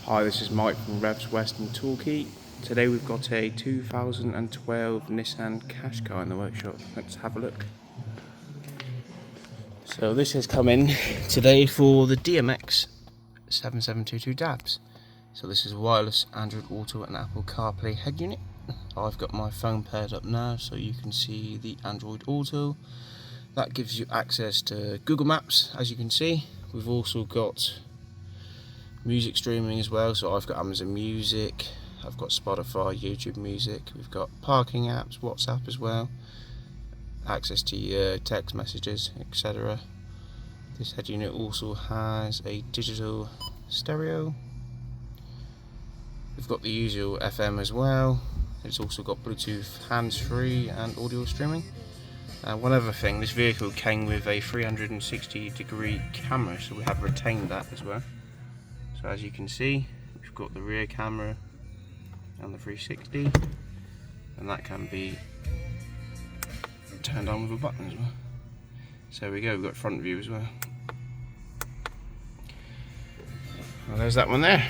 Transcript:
Hi, this is Mike from Revs West in Torquay. Today we've got a 2012 Nissan Qashqai in the workshop. Let's have a look. So this has come in today for the DMX7722DABS. So this is wireless Android Auto and Apple CarPlay head unit. I've got my phone paired up now so you can see the Android Auto. That gives you access to Google Maps, as you can see. We've also got music streaming as well, so I've got Amazon Music, I've got Spotify, YouTube Music, we've got parking apps, WhatsApp as well, access to your text messages, etc. This head unit also has a digital stereo. We've got the usual FM as well. It's also got Bluetooth hands-free and audio streaming. One other thing, this vehicle came with a 360-degree camera, so we have retained that as well. So as you can see, we've got the rear camera and the 360, and that can be turned on with a button as well. So there we go, we've got front view as well. Well, there's that one there.